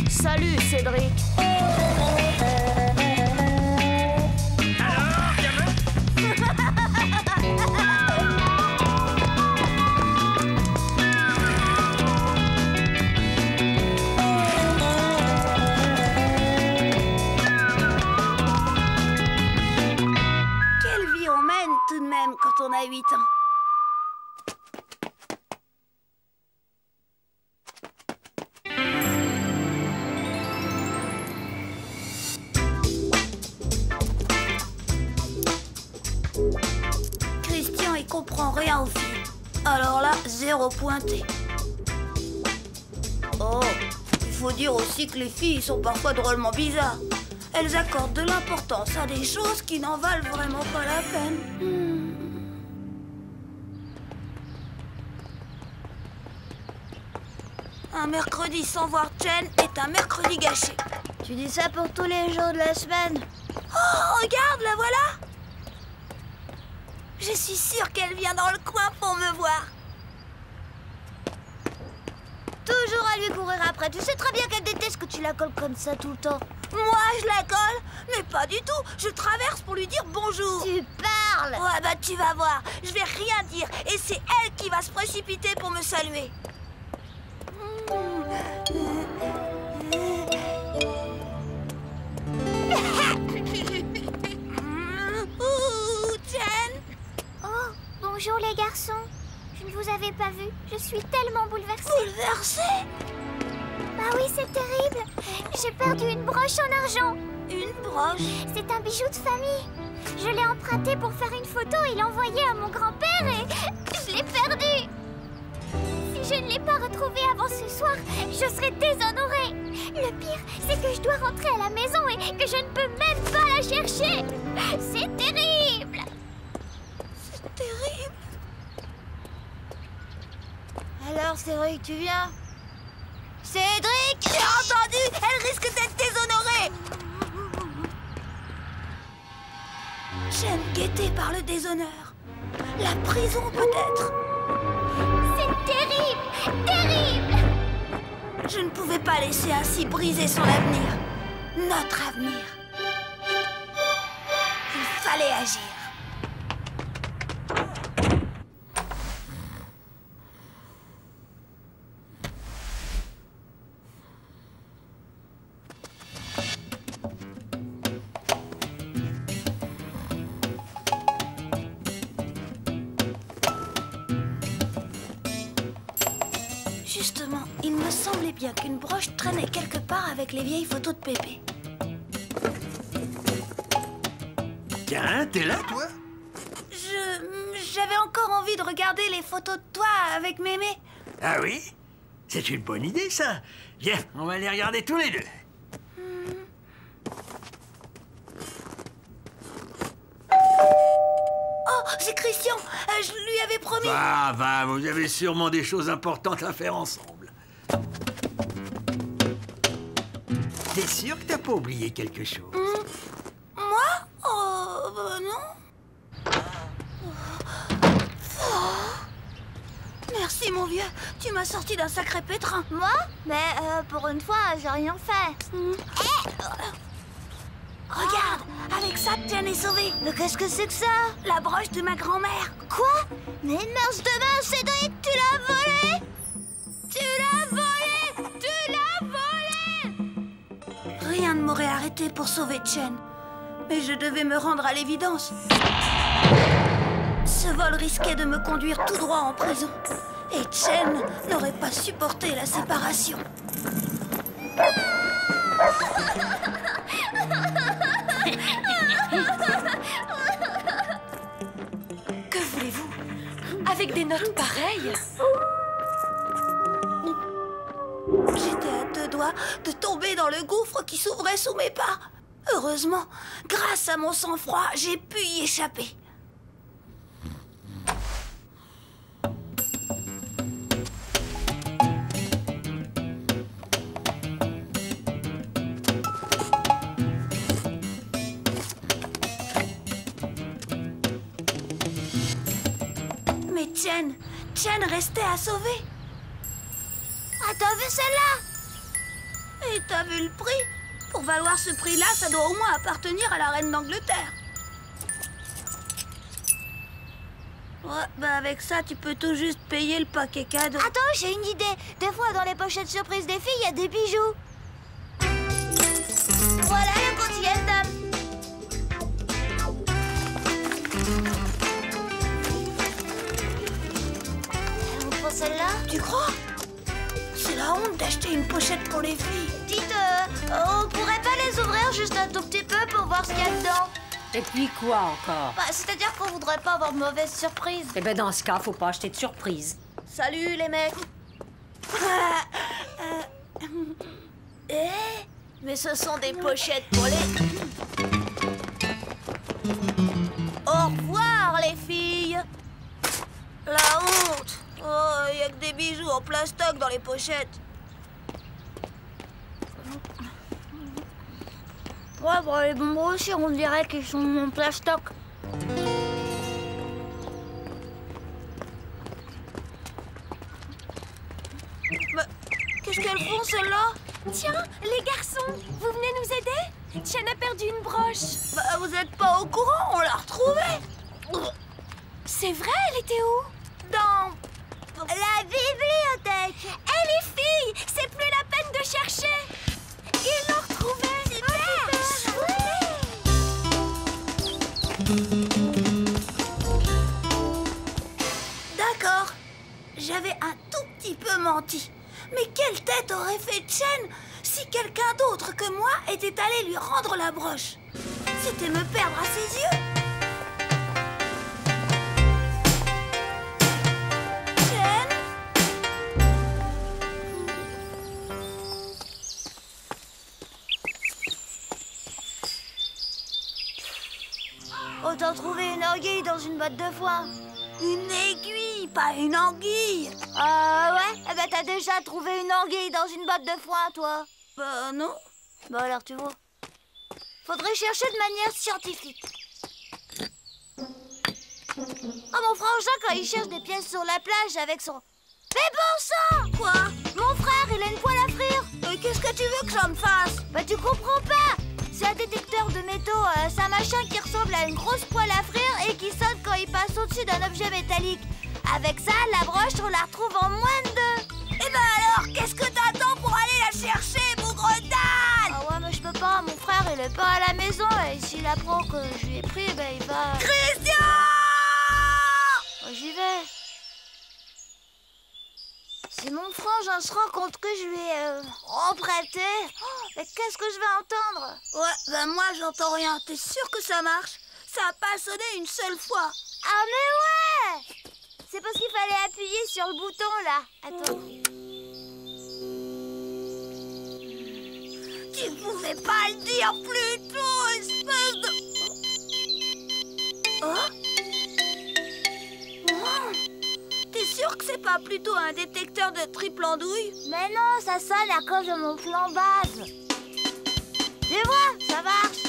Salut, Cédric. Alors, gamin? Quelle vie on mène tout de même quand on a 8 ans. Christian, il comprend rien aux filles. Alors là, 0 pointé. Oh, il faut dire aussi que les filles sont parfois drôlement bizarres. Elles accordent de l'importance à des choses qui n'en valent vraiment pas la peine. Un mercredi sans voir Jen est un mercredi gâché. Tu dis ça pour tous les jours de la semaine? Oh, regarde, la voilà! Je suis sûre qu'elle vient dans le coin pour me voir. Toujours à lui courir après. Tu sais très bien qu'elle déteste que tu la colles comme ça tout le temps. Moi, je la colle? Mais pas du tout. Je traverse pour lui dire bonjour. Tu parles! Ouais, bah tu vas voir. Je vais rien dire. Et c'est elle qui va se précipiter pour me saluer. Ouh, Jen! Oh, bonjour les garçons. Je ne vous avais pas vu. Je suis tellement bouleversée. Bouleversée? Bah oui, c'est terrible. J'ai perdu une broche en argent. Une broche? C'est un bijou de famille. Je l'ai emprunté pour faire une photo et l'envoyer à mon grand-père et je l'ai perdu. Si je ne l'ai pas retrouvé avant ce soir, je serai déshonorée. Le pire, c'est que je dois rentrer à la maison et que je ne peux même pas la chercher. C'est terrible. C'est terrible. Alors, Cédric, tu viens? Cédric! J'ai entendu! Elle risque d'être déshonorée! Jen guettée par le déshonneur. La prison, peut-être. C'est terrible, terrible. Je ne pouvais pas laisser ainsi briser son avenir. Notre avenir. Il fallait agir. Justement, il me semblait bien qu'une broche traînait quelque part avec les vieilles photos de Pépé. Tiens, t'es là, toi? J'avais encore envie de regarder les photos de toi avec Mémé. Ah oui? C'est une bonne idée, ça. Viens, on va les regarder tous les deux. Oh, c'est Christian. Je lui avais promis. Va, vous avez sûrement des choses importantes à faire ensemble. T'es sûr que t'as pas oublié quelque chose? Moi? Oh, bah non. Oh. Merci, mon vieux. Tu m'as sorti d'un sacré pétrin. Moi? Mais pour une fois, j'ai rien fait. Regarde, avec ça, Jen est sauvée. Mais qu'est-ce que c'est que ça? La broche de ma grand-mère. Quoi? Mais une marche de main, Cédric, tu l'as volée? Tu l'as volée! Tu l'as volée! Rien ne m'aurait arrêté pour sauver Jen. Mais je devais me rendre à l'évidence. Ce vol risquait de me conduire tout droit en prison. Et Jen n'aurait pas supporté la séparation. Que voulez-vous? Avec des notes pareilles? J'étais à deux doigts de tomber dans le gouffre qui s'ouvrait sous mes pas. Heureusement, grâce à mon sang-froid, j'ai pu y échapper. Mais Jen restait à sauver. Ah, t'as vu celle-là? Et t'as vu le prix? Pour valoir ce prix-là, ça doit au moins appartenir à la reine d'Angleterre. Ouais, bah avec ça, tu peux tout juste payer le paquet cadeau. Attends, j'ai une idée. Des fois, dans les pochettes surprises des filles, il y a des bijoux. Voilà la quotidienne, dame. On prend celle-là? Tu crois? C'est la honte d'acheter une pochette pour les filles. Dites, on pourrait pas les ouvrir juste un tout petit peu pour voir ce qu'il y a dedans? Et puis quoi encore? Bah, c'est-à-dire qu'on voudrait pas avoir de mauvaise surprise. Eh ben dans ce cas, faut pas acheter de surprise. Salut, les mecs. Mais ce sont des pochettes pour les... Au revoir, les filles. La honte! Oh, il y a que des bijoux en plastoc dans les pochettes. Ouais, bon, les bonbons aussi, on dirait qu'ils sont en plastoc. Mais qu'est-ce qu'elles font, celles-là? Tiens, les garçons, vous venez nous aider? Tiens a perdu une broche. Bah, vous êtes pas au courant, on l'a retrouvée. C'est vrai, elle était où? Dans... La bibliothèque. Eh les filles, c'est plus la peine de chercher. Ils l'ont retrouvée. D'accord. J'avais un tout petit peu menti. Mais quelle tête aurait fait Chen si quelqu'un d'autre que moi était allé lui rendre la broche? C'était me perdre à ses yeux. Chen? Autant trouver une anguille dans une botte de foin. Une aiguille, pas une anguille. Ouais? Eh ben, t'as déjà trouvé une anguille dans une botte de foin, toi. Bah non. Bah alors, tu vois. Faudrait chercher de manière scientifique. Oh, mon frangin, quand il cherche des pièces sur la plage avec son... Mais bon sang! Quoi? Mon frère, il a une poêle à frire. Qu'est-ce que tu veux que j'en fasse? Bah, tu comprends pas. C'est un détecteur de métaux. C'est un machin qui ressemble à une grosse poêle à frire et qui sonne quand il passe au-dessus d'un objet métallique. Avec ça, la broche, on la retrouve en moins de 2. Eh ben alors, qu'est-ce que t'attends pour aller la chercher, bougre-dalle? Ah ouais, mais je peux pas. Mon frère, il est pas à la maison et s'il apprend que je lui ai pris, ben il va... Christian! J'y vais. Si mon frangin se rend compte que je lui ai emprunté, mais qu'est-ce que je vais entendre? Ouais, ben moi j'entends rien. T'es sûr que ça marche? Ça a pas sonné une seule fois. Ah mais ouais! C'est parce qu'il fallait appuyer sur le bouton là. Attends. Tu pouvais pas le dire plus tôt, espèce de... Oh? T'es sûr que c'est pas plutôt un détecteur de triple andouille? Mais non, ça sonne à cause de mon plan base. Tu vois, ça marche.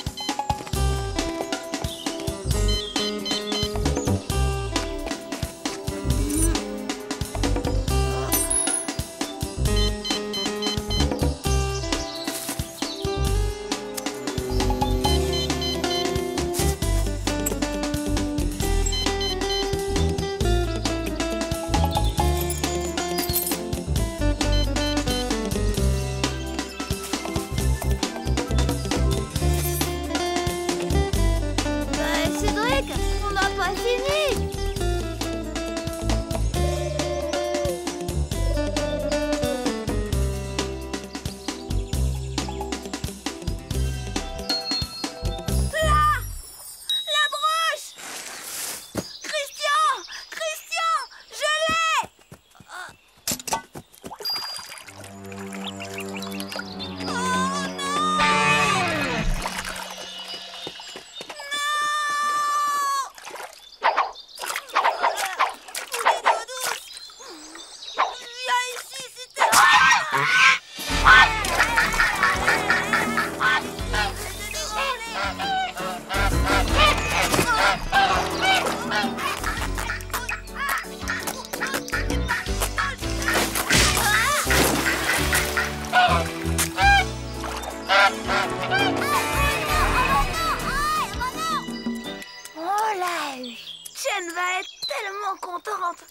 tellement contente.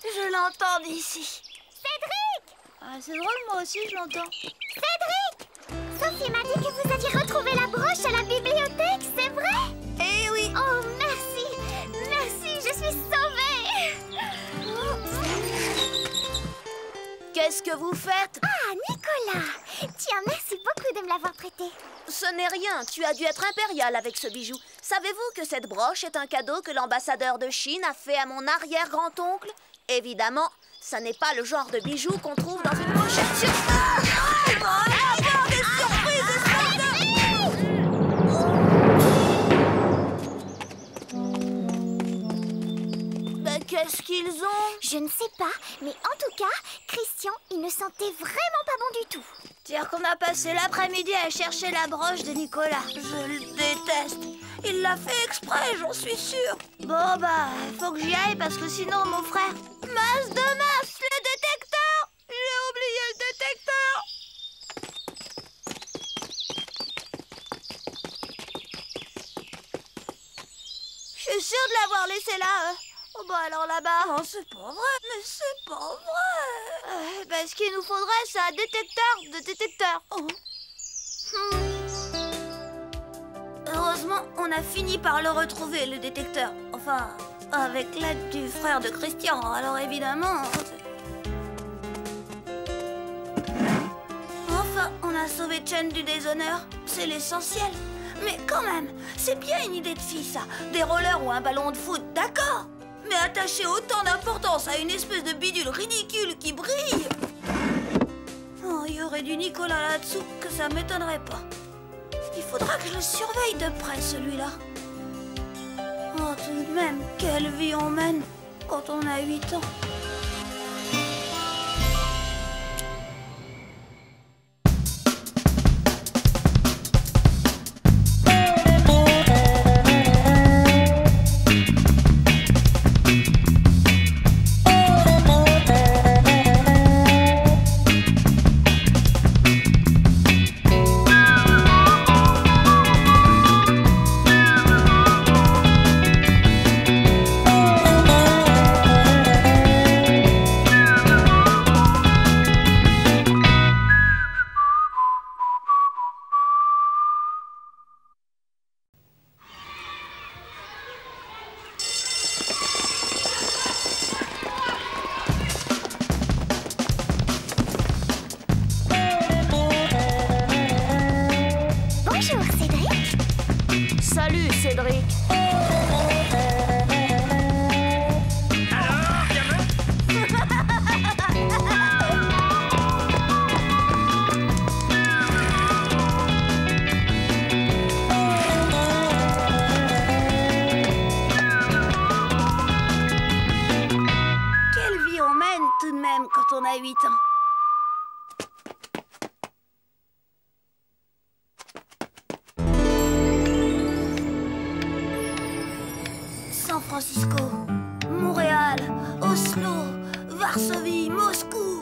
Je l'entends d'ici. Cédric! Ah, c'est drôle, moi aussi je l'entends. Cédric! Sophie m'a dit que vous aviez retrouvé la broche à la bibliothèque, c'est vrai? Eh oui. Oh, merci! Merci, je suis sauvée! Qu'est-ce que vous faites? Ah, Nicolas! Tiens, merci beaucoup de me l'avoir prêté. Ce n'est rien, tu as dû être impérial avec ce bijou. Savez-vous que cette broche est un cadeau que l'ambassadeur de Chine a fait à mon arrière-grand-oncle? Évidemment, ça n'est pas le genre de bijou qu'on trouve dans une pochette. Mais qu'est-ce qu'ils ont? Je ne sais pas, mais en tout cas, Christian, il ne sentait vraiment pas bon du tout. Dire qu'on a passé l'après-midi à chercher la broche de Nicolas. Je le déteste. Il l'a fait exprès, j'en suis sûre. Bon bah, faut que j'y aille parce que sinon mon frère... Masse de masse, le détecteur! J'ai oublié le détecteur. Je suis sûre de l'avoir laissé là. Oh bah alors là-bas... Oh, c'est pas vrai, mais c'est pas vrai. Bah, ce qu'il nous faudrait, c'est un détecteur de détecteurs. Oh. Heureusement, on a fini par le retrouver, le détecteur. Enfin, avec l'aide du frère de Christian. Alors évidemment... Enfin, on a sauvé Chen du déshonneur. C'est l'essentiel. Mais quand même, c'est bien une idée de fille, ça. Des rollers ou un ballon de foot, d'accord. Mais attacher autant d'importance à une espèce de bidule ridicule qui brille... Oh, il y aurait du Nicolas là-dessous, que ça m'étonnerait pas. Il faudra que je le surveille de près, celui-là. Oh, tout de même, quelle vie on mène quand on a 8 ans. Bonjour, Cédric. Salut, Cédric. Alors, gamin? Quelle vie on mène tout de même quand on a 8 ans. San Francisco, Montréal, Oslo, Varsovie, Moscou.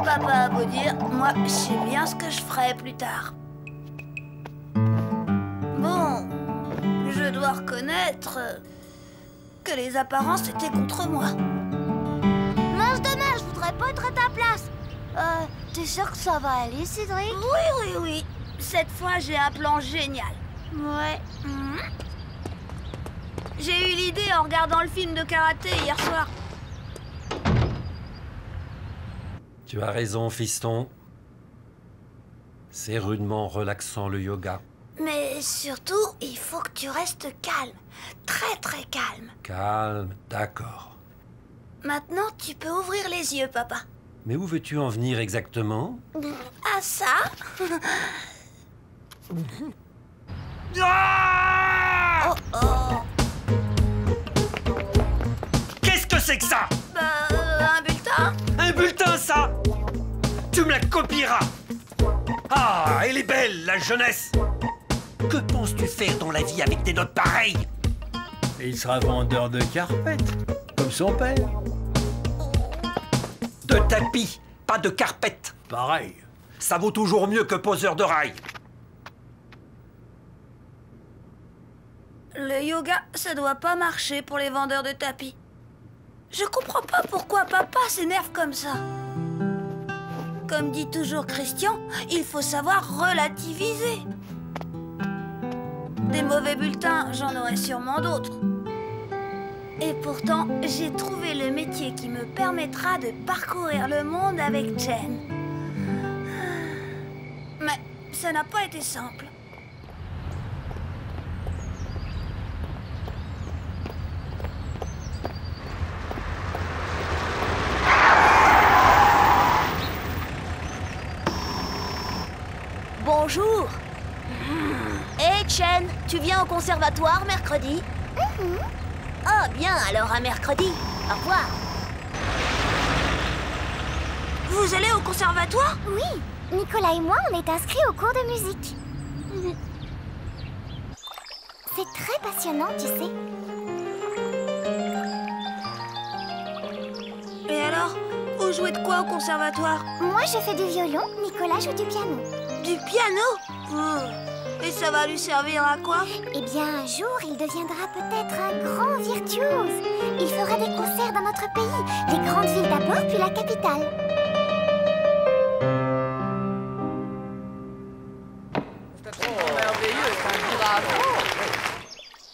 Papa a beau dire, moi je sais bien ce que je ferai plus tard. Bon, je dois reconnaître que les apparences étaient contre moi. Mince de mer, je voudrais pas être à ta place. T'es sûr que ça va aller, Cédric? Oui. Cette fois, j'ai un plan génial. Ouais. J'ai eu l'idée en regardant le film de karaté hier soir. Tu as raison, fiston. C'est rudement relaxant, le yoga. Mais surtout, il faut que tu restes calme. Très, très calme. Calme, d'accord. Maintenant, tu peux ouvrir les yeux, papa. Mais où veux-tu en venir exactement? Ah, ça? Ah! Oh, oh. Qu'est-ce que c'est que ça? Bah, un bulletin? Un bulletin, ça? Tu me la copieras. Ah, elle est belle, la jeunesse. Que penses-tu faire dans la vie avec des notes pareilles? Et il sera vendeur de carpettes, comme son père. De tapis, pas de carpette. Pareil. Ça vaut toujours mieux que poseur de rails. Le yoga, ça doit pas marcher pour les vendeurs de tapis. Je comprends pas pourquoi papa s'énerve comme ça. Comme dit toujours Christian, il faut savoir relativiser. Des mauvais bulletins, j'en aurais sûrement d'autres. Et pourtant, j'ai trouvé le métier qui me permettra de parcourir le monde avec Jen. Mais ça n'a pas été simple. Bonjour. Hé, Chen, tu viens au conservatoire mercredi? Ah, bien, alors à mercredi. Au revoir. Vous allez au conservatoire? Oui, Nicolas et moi, on est inscrits au cours de musique. C'est très passionnant, tu sais. Et alors, vous jouez de quoi au conservatoire? Moi, je fais du violon, Nicolas joue du piano. Du piano? Et ça va lui servir à quoi? Eh bien, un jour, il deviendra peut-être un grand virtuose. Il fera des concerts dans notre pays, les grandes villes d'abord, puis la capitale.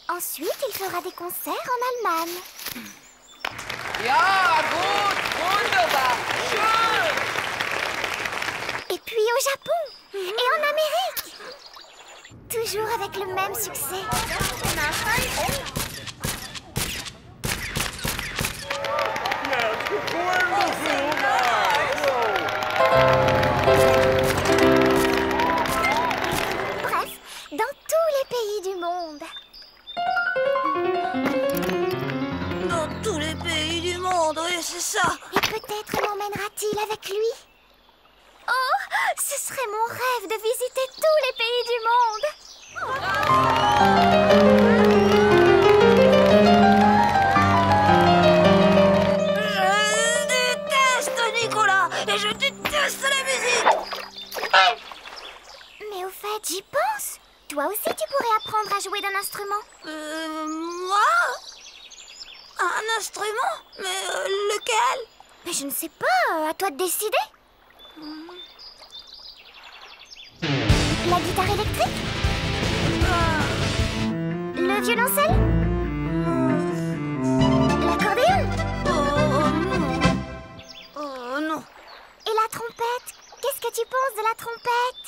Ensuite, il fera des concerts en Allemagne. Ja, gut, wunderbar, schön. Et puis au Japon et en Amérique. Toujours avec le même succès. Bref, dans tous les pays du monde. Dans tous les pays du monde, oui, c'est ça. Et peut-être m'emmènera-t-il avec lui? Oh, ce serait mon rêve de visiter tous les pays du monde. Je déteste Nicolas et je déteste la musique. Mais au fait, j'y pense. Toi aussi, tu pourrais apprendre à jouer d'un instrument. Moi? Un instrument? Mais lequel? Mais je ne sais pas, à toi de décider. La guitare électrique? Le violoncelle? L'accordéon? Oh non. Et la trompette? Qu'est-ce que tu penses de la trompette?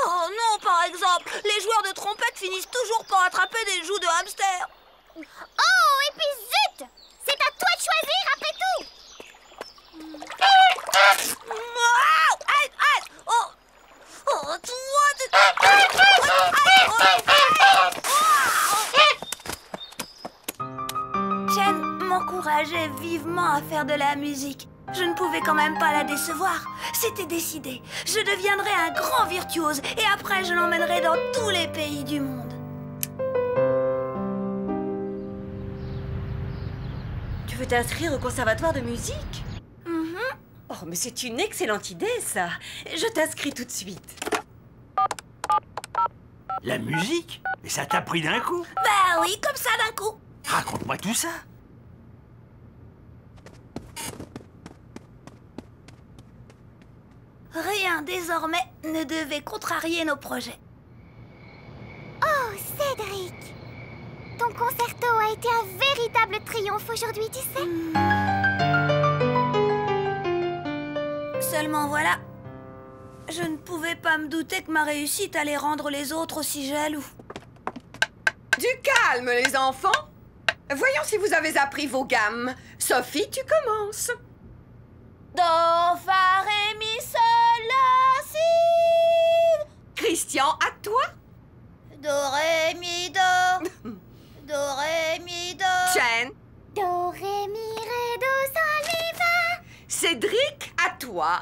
Oh non, par exemple, les joueurs de trompette finissent toujours par attraper des joues de hamster. Oh, et puis zut! C'est à toi de choisir après tout! Jen m'encourageait vivement à faire de la musique. Je ne pouvais quand même pas la décevoir. C'était décidé. Je deviendrai un grand virtuose et après je l'emmènerai dans tous les pays du monde. Tu veux t'inscrire au conservatoire de musique? Mhm. Oh, mais c'est une excellente idée, ça. Je t'inscris tout de suite. La musique? Et ça t'a pris d'un coup? Bah oui, comme ça d'un coup. Raconte-moi tout ça. Rien désormais ne devait contrarier nos projets. Oh, Cédric! Ton concerto a été un véritable triomphe aujourd'hui, tu sais. Seulement voilà, je ne pouvais pas me douter que ma réussite allait rendre les autres aussi jaloux. Du calme, les enfants. Voyons si vous avez appris vos gammes. Sophie, tu commences. Do, fa, ré, mi, sol, la, si. Christian, à toi. Do, ré, mi, do. Do, ré, mi, do. Chen. Do, ré, mi, ré, do, sol, mi, fa. Cédric, à toi.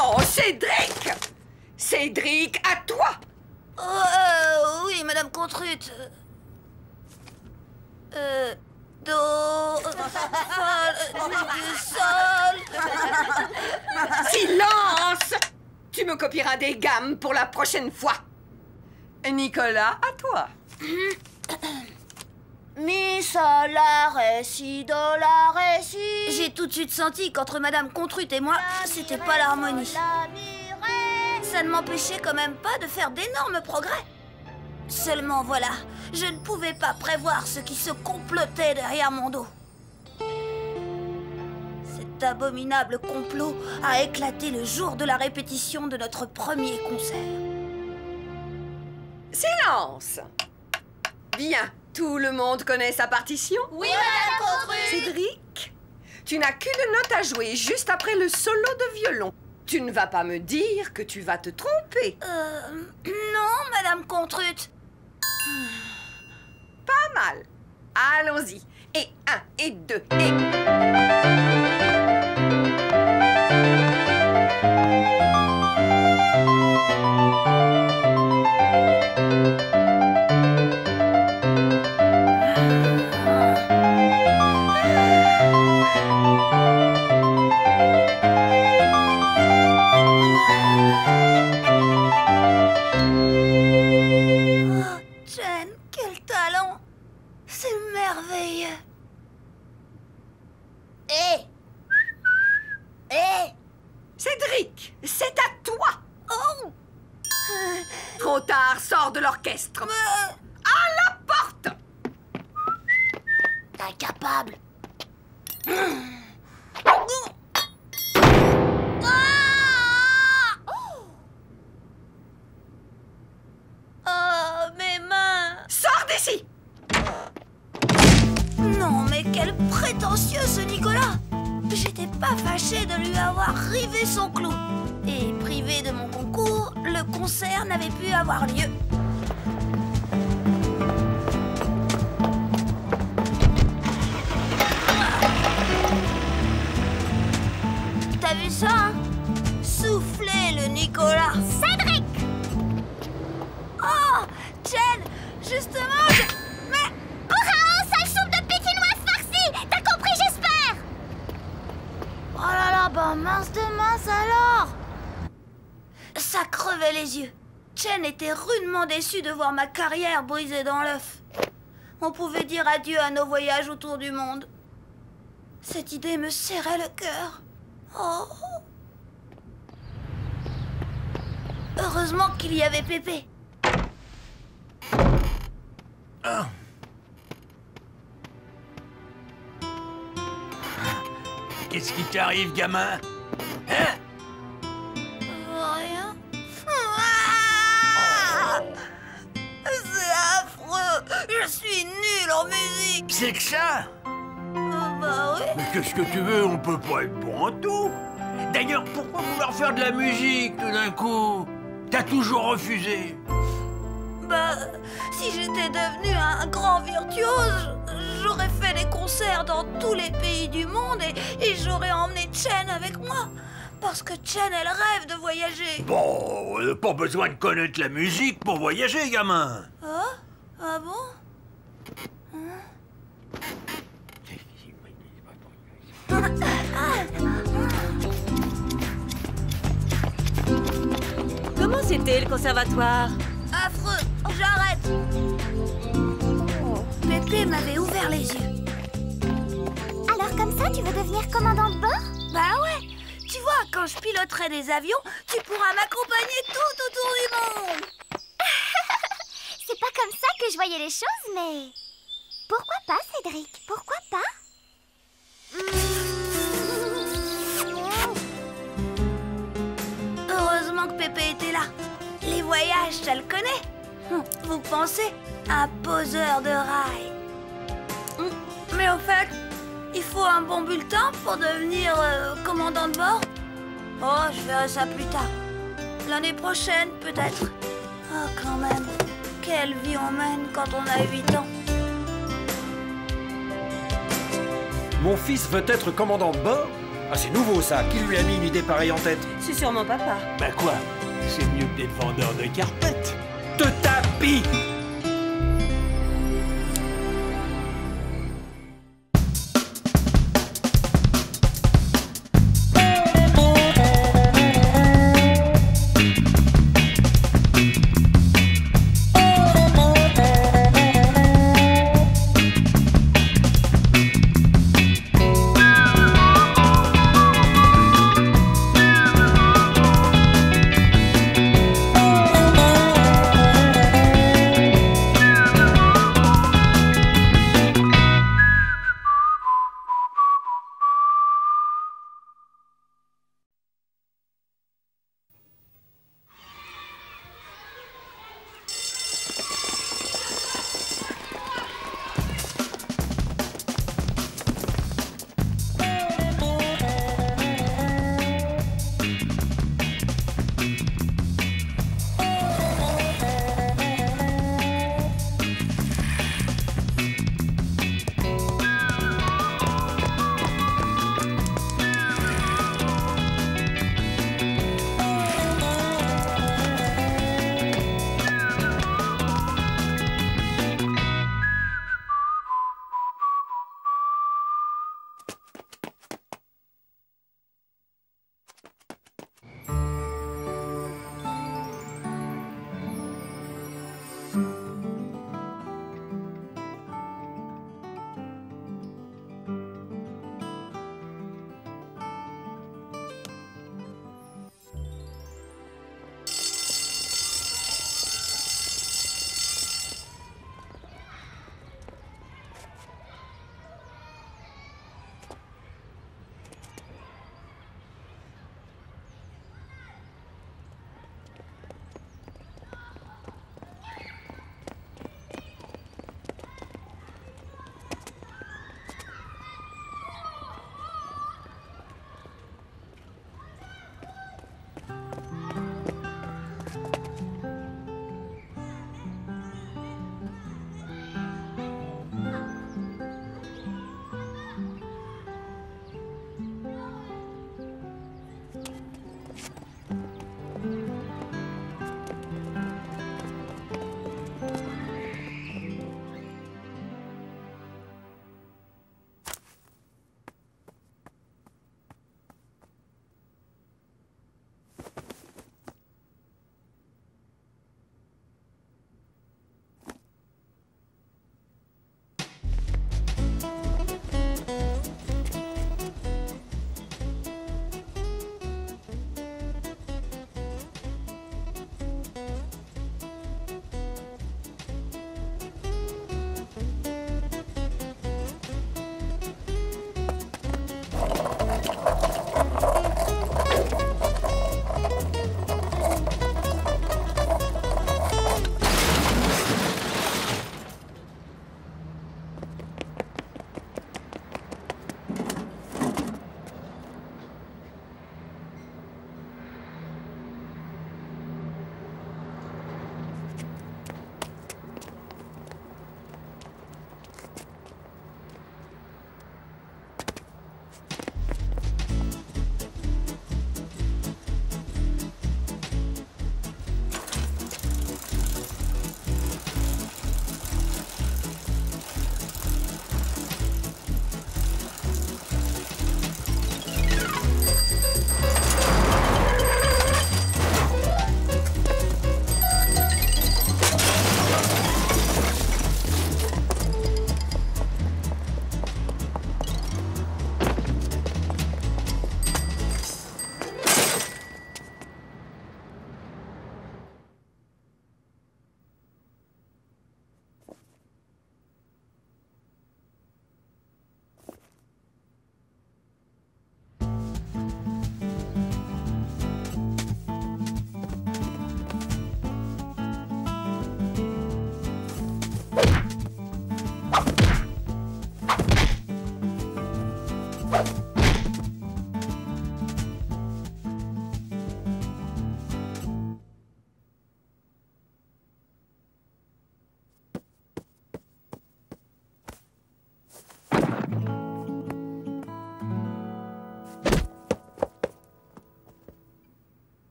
Oh, Cédric! Cédric, à toi. Oui, Madame Contrute. Do, fa, sol. Silence! tu me copieras des gammes pour la prochaine fois. Nicolas, à toi. Mi, sol, la, ré, si, do, la, ré, si. J'ai tout de suite senti qu'entre Madame Contrute et moi, c'était pas l'harmonie. Ça ne m'empêchait quand même pas de faire d'énormes progrès. Seulement voilà, je ne pouvais pas prévoir ce qui se complotait derrière mon dos. Cet abominable complot a éclaté le jour de la répétition de notre premier concert. Silence! Bien, tout le monde connaît sa partition? Oui, Madame Contrute! Cédric, tu n'as qu'une note à jouer juste après le solo de violon. Tu ne vas pas me dire que tu vas te tromper. Non, Madame Contrute. Pas mal. Allons-y. Et 1, et 2, et... Cédric, c'est à toi! Oh! Trop tard, sors de l'orchestre. À la porte! Incapable. Oh, mes mains! Sors d'ici! Non, mais quel prétentieux ce Nicolas! J'étais pas fâchée de lui avoir rivé son clou. Et privé de mon concours, le concert n'avait pu avoir lieu. T'as vu ça, hein? Soufflez le Nicolas! Cédric! Oh! Jen! Justement, Mais... Hurrah, sale soupe de pékinoise farcie! T'as compris, j'espère! Oh là là, bah mince de mince alors! Ça crevait les yeux. Chen était rudement déçue de voir ma carrière brisée dans l'œuf. On pouvait dire adieu à nos voyages autour du monde. Cette idée me serrait le cœur. Oh. Heureusement qu'il y avait Pépé. Qu'est-ce qui t'arrive, gamin? Hein? Rien. Ah! C'est affreux. Je suis nulle en musique. C'est que ça? Bah oui. Mais qu'est-ce que tu veux? On peut pas être bon en tout. D'ailleurs, pourquoi vouloir faire de la musique tout d'un coup? T'as toujours refusé. Bah, si j'étais devenu un grand virtuose, j'aurais fait des concerts dans tous les pays du monde et j'aurais emmené Chen avec moi. Parce que Chen, elle rêve de voyager. Bon, pas besoin de connaître la musique pour voyager, gamin. Ah? Ah bon? Comment c'était le conservatoire? Affreux, j'arrête. Pépé m'avait ouvert les yeux. Alors comme ça, tu veux devenir commandant de bord? Bah ouais. Tu vois, quand je piloterai des avions, tu pourras m'accompagner tout autour du monde. C'est pas comme ça que je voyais les choses, mais... Pourquoi pas, Cédric? Pourquoi pas? Heureusement que Pépé était là. Les voyages, ça le connaît. Vous pensez? Un poseur de rails. Mais au fait, il faut un bon bulletin pour devenir commandant de bord? Oh, je verrai ça plus tard. L'année prochaine, peut-être. Oh, quand même. Quelle vie on mène quand on a 8 ans. Mon fils veut être commandant de bord? Ah, c'est nouveau ça. Qui lui a mis une idée pareille en tête? C'est sûrement papa. Bah quoi? C'est mieux que d'être vendeur de carpettes. De tapis!